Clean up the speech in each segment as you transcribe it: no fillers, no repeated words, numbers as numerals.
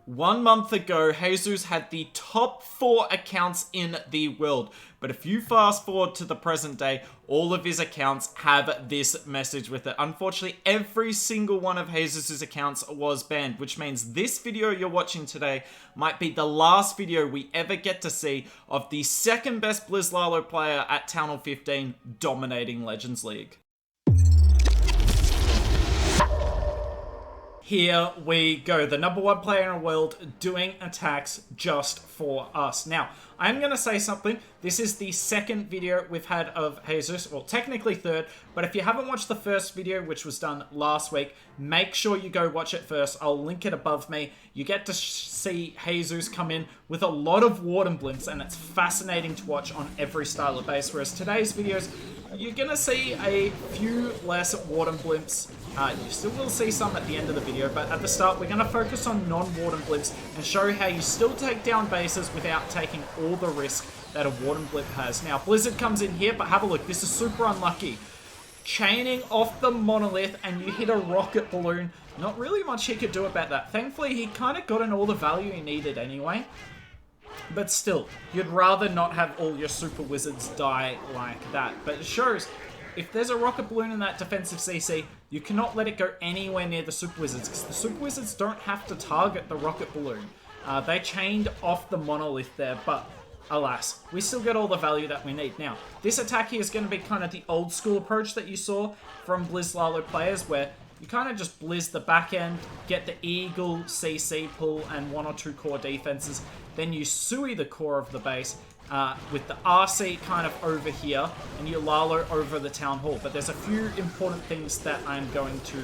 1 month ago, Jesus had the top 4 accounts in the world. But if you fast forward to the present day, all of his accounts have this message with it. Unfortunately, every single one of Jesus's accounts was banned, which means this video you're watching today might be the last video we ever get to see of the second best Blizzard Lalo player at Town Hall 15 dominating Legends League. Here we go, the number 1 player in the world doing attacks just for us. Now, I'm going to say something. This is the second video we've had of Jesus, well, technically third, but if you haven't watched the first video, which was done last week, make sure you go watch it first. I'll link it above me. You get to see Jesus come in with a lot of Warden blimps, and it's fascinating to watch on every style of base, whereas today's videos, you're going to see a few less Warden blimps. You still will see some at the end of the video, but at the start we're going to focus on non-Warden blimps and show how you still take down bases without taking all the risk that a Warden blimp has. Now, Blizzard comes in here, but have a look. This is super unlucky. Chaining off the monolith and you hit a rocket balloon. Not really much he could do about that. Thankfully, he kind of got in all the value he needed anyway. But still, you'd rather not have all your super wizards die like that. But it shows, if there's a rocket balloon in that defensive CC, you cannot let it go anywhere near the super wizards, because the super wizards don't have to target the rocket balloon. They chained off the monolith there, but alas, we still get all the value that we need. Now, this attack here is going to be kind of the old school approach that you saw from Blizzard Lalo players, where you kind of just blizz the back end, get the Eagle CC pull and 1 or 2 core defenses, then you Sui the core of the base with the RC kind of over here, and you Lalo over the Town Hall. But there's a few important things that I'm going to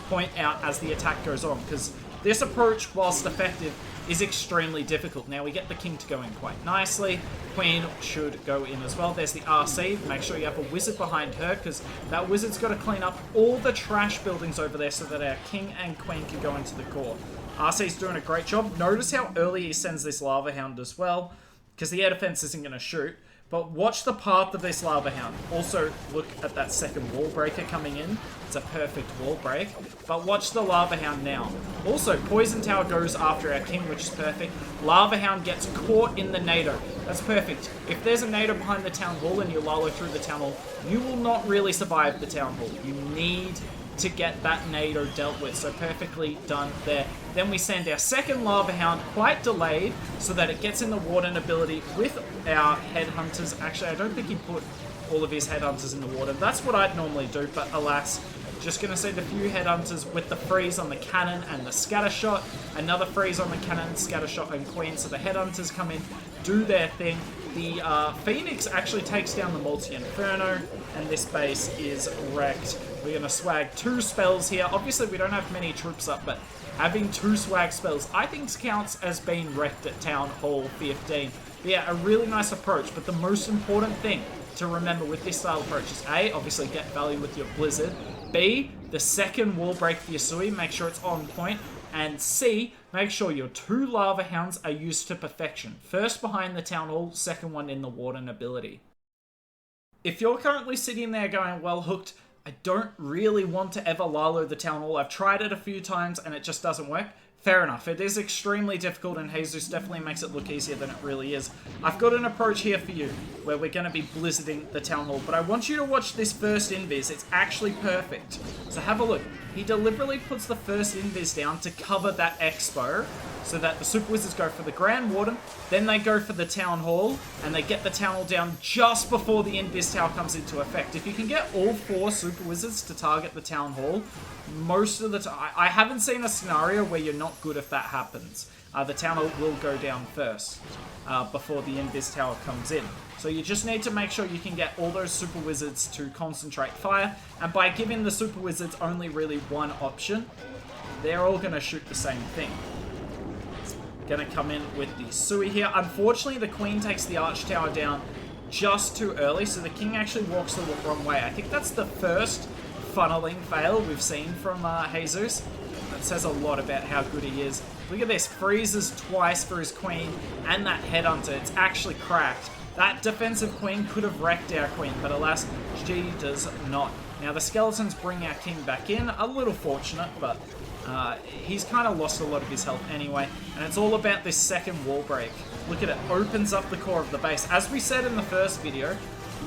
point out as the attack goes on, because this approach, whilst effective, is extremely difficult. Now, we get the King to go in quite nicely. Queen should go in as well. There's the RC. Make sure you have a wizard behind her, because that wizard's got to clean up all the trash buildings over there so that our King and Queen can go into the core. RC's doing a great job. Notice how early he sends this Lava Hound as well, because the air defense isn't going to shoot. But watch the path of this Lava Hound. Also, look at that second wall breaker coming in. It's a perfect wall break. But watch the Lava Hound now. Also, Poison Tower goes after our King, which is perfect. Lava Hound gets caught in the NATO. That's perfect. If there's a NATO behind the Town Hall and you Lalo through the Town Hall, you will not really survive the Town Hall. You need to get that NATO dealt with, so perfectly done there. Then we send our second Lava Hound, quite delayed, so that it gets in the Warden ability with our Headhunters. Actually, I don't think he put all of his Headhunters in the Warden. That's what I'd normally do, but alas, just going to send a few Headhunters with the freeze on the cannon and the scatter shot. Another freeze on the cannon, scatter shot, and Queen, so the Headhunters come in, do their thing. The Phoenix actually takes down the Multi-Inferno, and this base is wrecked. We're going to swag 2 spells here. Obviously, we don't have many troops up, but having 2 swag spells, I think counts as being wrecked at Town Hall 15. But yeah, a really nice approach, but the most important thing to remember with this style approach is A, obviously get value with your Blizzard. B, the second wall break for your Sui, make sure it's on point. And C, make sure your 2 Lava Hounds are used to perfection. First behind the Town Hall, second one in the Warden ability. If you're currently sitting there going, well, Hooked, I don't really want to ever Lalo the Town Hall. I've tried it a few times and it just doesn't work. Fair enough. It is extremely difficult, and Jesus definitely makes it look easier than it really is. I've got an approach here for you where we're going to be blizzarding the Town Hall, but I want you to watch this first invis. It's actually perfect. So have a look. He deliberately puts the first invis down to cover that expo so that the Super Wizards go for the Grand Warden, then they go for the Town Hall, and they get the Town Hall down just before the invis tower comes into effect. If you can get all 4 Super Wizards to target the Town Hall, most of the time, I haven't seen a scenario where you're not good if that happens. The Town Hall will go down first before the invis tower comes in. So you just need to make sure you can get all those Super Wizards to concentrate fire, and by giving the Super Wizards only really one option, they're all going to shoot the same thing. Going to come in with the Sui here. Unfortunately, the Queen takes the Arch Tower down just too early, so the King actually walks the wrong way. I think that's the first funneling fail we've seen from Jesus. That says a lot about how good he is. Look at this, freezes twice for his Queen and that Headhunter. It's actually cracked. That defensive Queen could have wrecked our Queen, but alas, she does not. Now the Skeletons bring our King back in. A little fortunate, but He's kind of lost a lot of his health anyway, and it's all about this second wall break. Look at it, opens up the core of the base. As we said in the first video,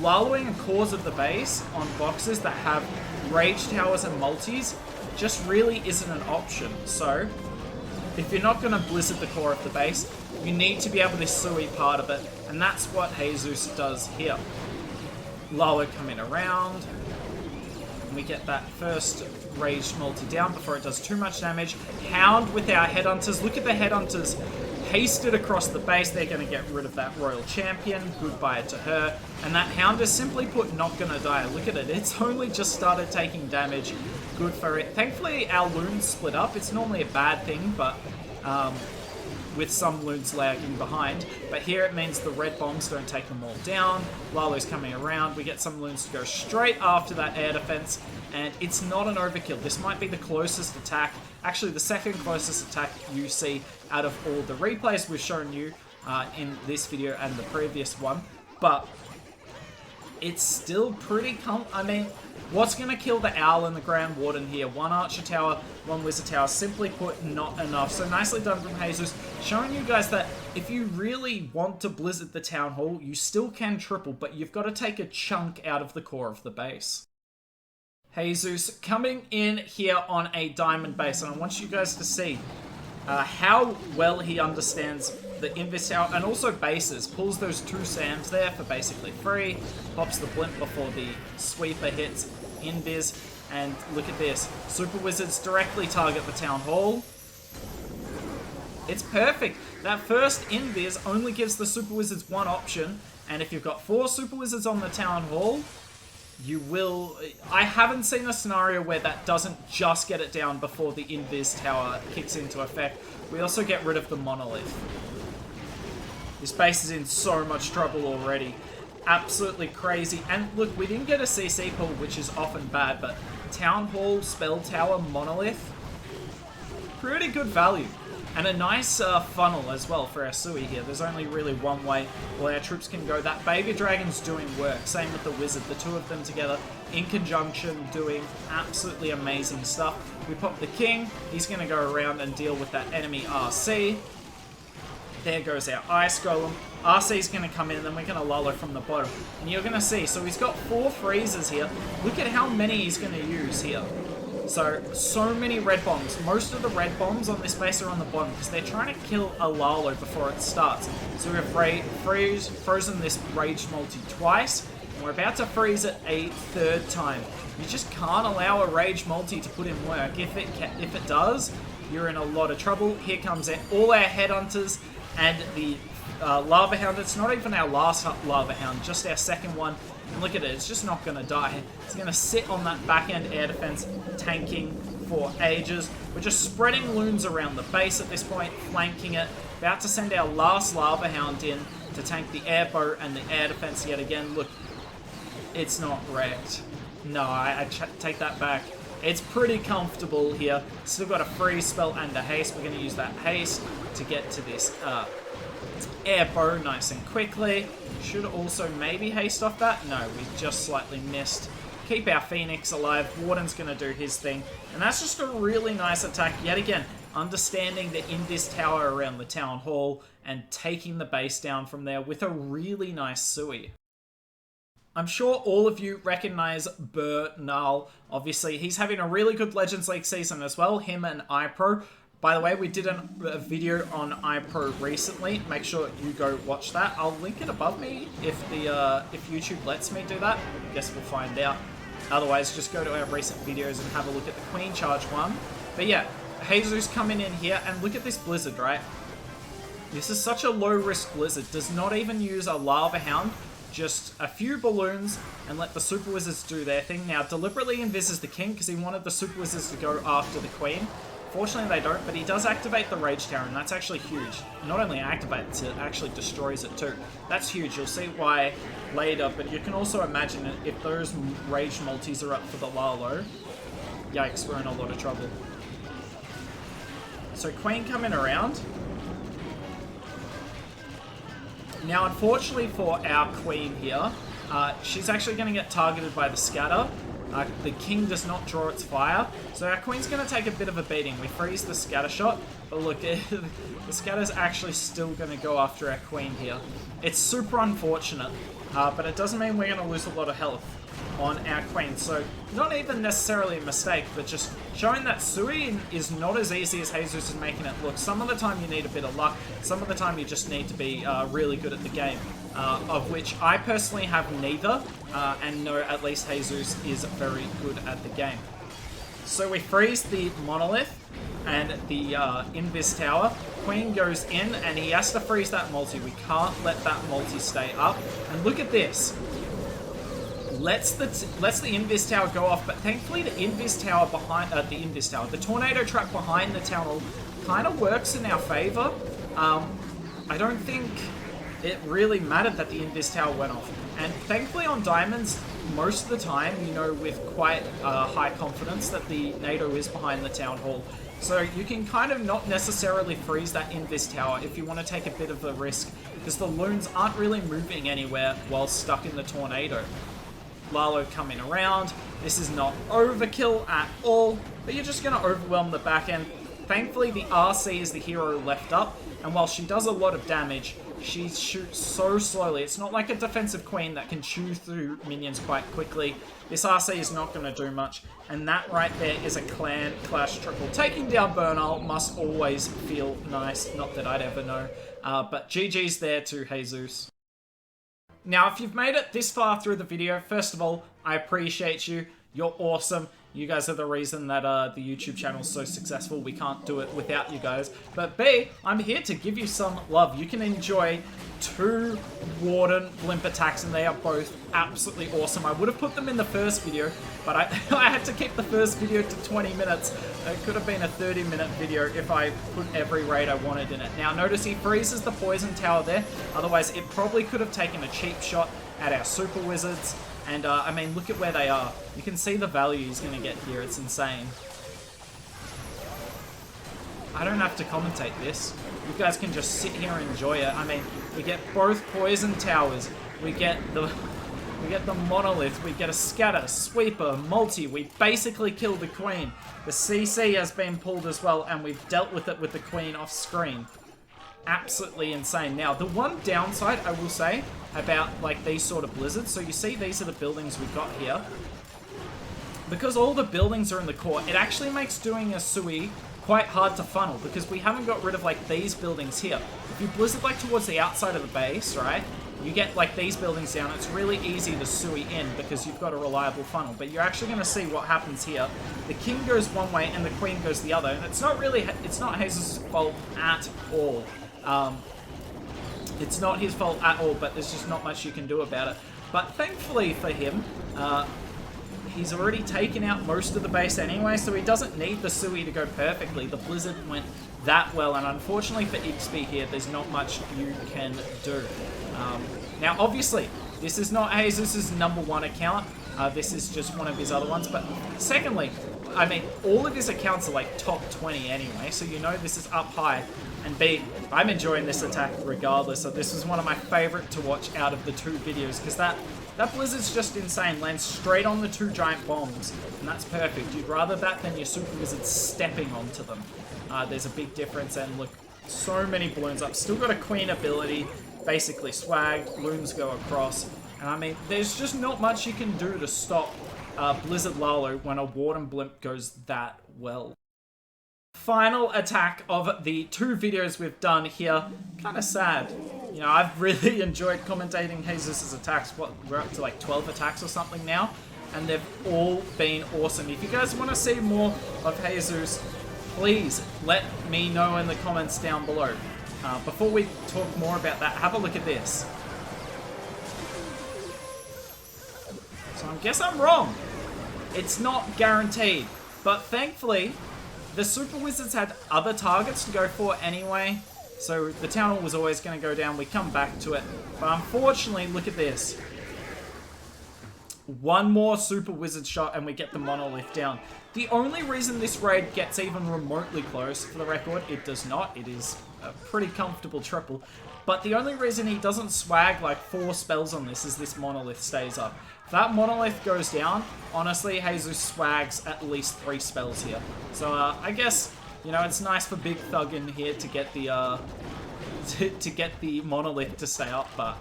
Laloing a cores of the base on boxes that have rage towers and multis just really isn't an option. So, if you're not going to blizzard the core of the base, you need to be able to sui part of it, and that's what Jesus does here. Lalo coming around, and we get that first raged multi down before it does too much damage. Hound with our headhunters. Look at the headhunters hasted across the base. They're going to get rid of that royal champion. Goodbye to her. And that hound is simply put not going to die. Look at it. It's only just started taking damage. Good for it. Thankfully, our loons split up. It's normally a bad thing, but with some loons lagging behind. But here it means the red bombs don't take them all down. Lalo's coming around. We get some loons to go straight after that air defense. And it's not an overkill. This might be the closest attack, actually the second closest attack you see out of all the replays we've shown you in this video and the previous one. But it's still pretty I mean, what's going to kill the Owl and the Grand Warden here? One Archer Tower, one Wizard Tower. Simply put, not enough. So nicely done from Jesus, showing you guys that if you really want to blizzard the Town Hall, you still can triple, but you've got to take a chunk out of the core of the base. Jesus coming in here on a diamond base, and I want you guys to see how well he understands the invis tower and also bases. Pulls those two Sams there for basically free, pops the blimp before the sweeper hits invis, and look at this. Super Wizards directly target the Town Hall. It's perfect. That first invis only gives the Super Wizards one option, and if you've got 4 Super Wizards on the Town Hall, you will... I haven't seen a scenario where that doesn't just get it down before the invis tower kicks into effect. We also get rid of the monolith. This base is in so much trouble already. Absolutely crazy. And look, we didn't get a CC pull, which is often bad, but Town Hall, Spell Tower, Monolith, pretty good value. And a nice funnel as well for our Sui here. There's only really one way where our troops can go. That Baby Dragon's doing work. Same with the Wizard. The two of them together in conjunction doing absolutely amazing stuff. We pop the King. He's going to go around and deal with that enemy RC. There goes our Ice Golem. RC's going to come in and then we're going to Lalo from the bottom. And you're going to see, so he's got 4 freezers here. Look at how many he's going to use here. So many red bombs. Most of the red bombs on this base are on the bottom because they're trying to kill a Lalo before it starts. So we've frozen this rage multi twice, and we're about to freeze it a 3rd time. You just can't allow a rage multi to put in work. If it does, you're in a lot of trouble. Here comes all our headhunters and the Lava Hound. It's not even our last Lava Hound, just our second one. And look at it, it's just not going to die. It's going to sit on that back-end air defense, tanking for ages. We're just spreading loons around the base at this point, flanking it. About to send our last Lava Hound in to tank the air bow and the air defense yet again. Look, it's not wrecked. No, I take that back. It's pretty comfortable here. Still got a freeze spell and a haste. We're going to use that haste to get to this air bow nice and quickly. Should also maybe haste off that. No, we just slightly missed. Keep our Phoenix alive. Warden's going to do his thing. And that's just a really nice attack. Yet again, understanding the invis tower around the Town Hall and taking the base down from there with a really nice Sui. I'm sure all of you recognize Bernal. Obviously, he's having a really good Legends League season as well. Him and iPro. By the way, we did a video on iPro recently. Make sure you go watch that. I'll link it above me if YouTube lets me do that. I guess we'll find out. Otherwise, just go to our recent videos and have a look at the Queen Charge one. But yeah, Jesus coming in here, and look at this Blizzard, right? This is such a low-risk Blizzard. Does not even use a Lava Hound. Just a few balloons and let the Super Wizards do their thing. Now, deliberately invises the King because he wanted the Super Wizards to go after the Queen. Fortunately, they don't, but he does activate the Rage Tower, and that's actually huge. Not only activates it, actually destroys it too. That's huge. You'll see why later, but you can also imagine it if those Rage multis are up for the Lalo. Yikes, we're in a lot of trouble. So Queen coming around. Now, unfortunately for our Queen here, she's actually going to get targeted by the Scatter. The king does not draw its fire, so our queen's going to take a bit of a beating. We freeze the scatter shot, but look, the scatter's actually still going to go after our queen here. It's super unfortunate, but it doesn't mean we're going to lose a lot of health on our queen. So not even necessarily a mistake, but just showing that Sui is not as easy as Jesus is making it look. Some of the time you need a bit of luck, some of the time you just need to be really good at the game, of which I personally have neither, and know at least Jesus is very good at the game. So we freeze the monolith and the invis tower. Queen goes in and he has to freeze that multi. We can't let that multi stay up. And look at this. Lets the invis tower go off, but thankfully the invis tower behind the tornado trap behind the town hall kind of works in our favor. I don't think it really mattered that the invis tower went off, and thankfully on diamonds most of the time, you know, with quite high confidence that the NATO is behind the town hall, so you can kind of not necessarily freeze that invis tower if you want to take a bit of a risk, because the loons aren't really moving anywhere while stuck in the tornado. Lalo coming around. This is not overkill at all, but you're just going to overwhelm the back end. Thankfully, the RC is the hero left up, and while she does a lot of damage, she shoots so slowly. It's not like a defensive queen that can chew through minions quite quickly. This RC is not going to do much, and that right there is a clan clash triple. Taking down Bernal must always feel nice. Not that I'd ever know, but GG's there to Jesus. Now, if you've made it this far through the video, first of all, I appreciate you. You're awesome. You guys are the reason that the YouTube channel is so successful. We can't do it without you guys. But B, I'm here to give you some love. You can enjoy 2 Warden blimp attacks, and they are both absolutely awesome. I would have put them in the first video, but I had to keep the first video to 20 minutes. It could have been a 30-minute video if I put every raid I wanted in it. Now, notice he freezes the poison tower there. Otherwise, it probably could have taken a cheap shot at our super wizards. And, I mean, look at where they are. You can see the value he's going to get here. It's insane. I don't have to commentate this. You guys can just sit here and enjoy it. I mean, we get both poison towers. We get the monolith. We get a scatter, sweeper, multi. We basically killed the queen. The CC has been pulled as well, and we've dealt with it with the queen off screen. Absolutely insane. Now, the one downside I will say about like these sort of blizzards, so you see these are the buildings we've got here. Because all the buildings are in the core, it actually makes doing a Sui quite hard to funnel, because we haven't got rid of like these buildings here. If you blizzard like towards the outside of the base, right, you get like these buildings down, it's really easy to Sui in because you've got a reliable funnel. But you're actually going to see what happens here. The king goes one way and the queen goes the other, and it's not Jesus' fault at all. It's not his fault at all, but there's just not much you can do about it. But thankfully for him, he's already taken out most of the base anyway, so he doesn't need the Sui to go perfectly. The blizzard went that well, and unfortunately for XP here, there's not much you can do. Now, obviously, this is not Jesus' #1 account. This is just one of his other ones. But secondly, I mean, all of his accounts are like top 20 anyway, so you know this is up high. And B, I'm enjoying this attack regardless. So this is one of my favorite to watch out of the 2 videos, because that blizzard's just insane. Lands straight on the 2 giant bombs, and that's perfect. You'd rather that than your super wizard stepping onto them. There's a big difference, and look, so many balloons up. Still got a queen ability, basically swagged, balloons go across. And I mean, there's just not much you can do to stop Blizzard Lalo when a Warden blimp goes that well. Final attack of the 2 videos we've done here. Kind of sad. You know, I've really enjoyed commentating Jesus' attacks. What, we're up to like 12 attacks or something now, and they've all been awesome. If you guys want to see more of Jesus, please let me know in the comments down below. Before we talk more about that, have a look at this. So I guess I'm wrong. It's not guaranteed, but thankfully, the Super Wizards had other targets to go for anyway, so the Town Hall was always going to go down. We come back to it, but unfortunately, look at this. one more super wizard shot and we get the monolith down. The only reason this raid gets even remotely close, for the record, it does not. It is a pretty comfortable triple. But the only reason he doesn't swag like 4 spells on this is this monolith stays up. If that monolith goes down, honestly, Jesus swags at least 3 spells here. So I guess, you know, it's nice for Big Thug in here to get the to get the monolith to stay up, but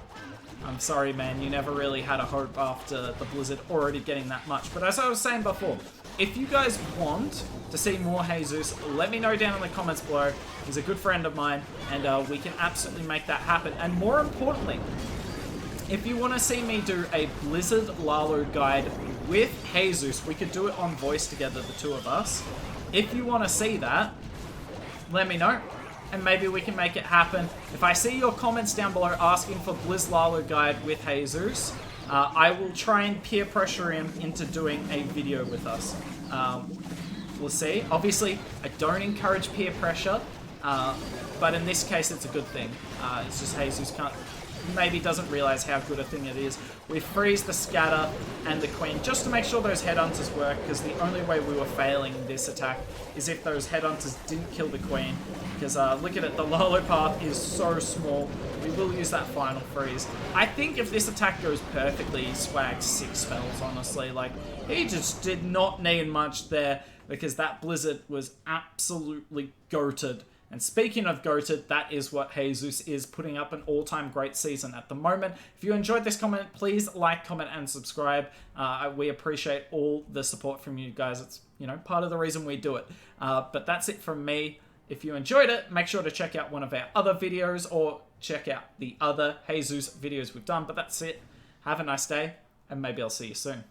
I'm sorry, man, you never really had a hope after the Blizzard already getting that much. But as I was saying before, if you guys want to see more Jesus, let me know down in the comments below. He's a good friend of mine, and we can absolutely make that happen. And more importantly, if you want to see me do a Blizzard Lalo guide with Jesus, we could do it on voice together, the 2 of us. If you want to see that, let me know, and maybe we can make it happen. If I see your comments down below asking for Blizz Lalo guide with Jesus, I will try and peer pressure him into doing a video with us. We'll see. Obviously, I don't encourage peer pressure, but in this case, it's a good thing. It's just Jesus maybe doesn't realize how good a thing it is. We freeze the scatter and the queen just to make sure those headhunters work, because the only way we were failing this attack is if those headhunters didn't kill the queen. Because look at it, the Lalo path is so small. We will use that final freeze. I think if this attack goes perfectly, he swags 6 spells, honestly. Like, he just did not need much there, because that Blizzard was absolutely goated. And speaking of goated, that is what Jesus is, putting up an all-time great season at the moment. If you enjoyed this comment, please like, comment, and subscribe. We appreciate all the support from you guys. It's, you know, part of the reason we do it. But that's it from me. If you enjoyed it, make sure to check out one of our other videos or check out the other Jesus videos we've done. But that's it. Have a nice day, and maybe I'll see you soon.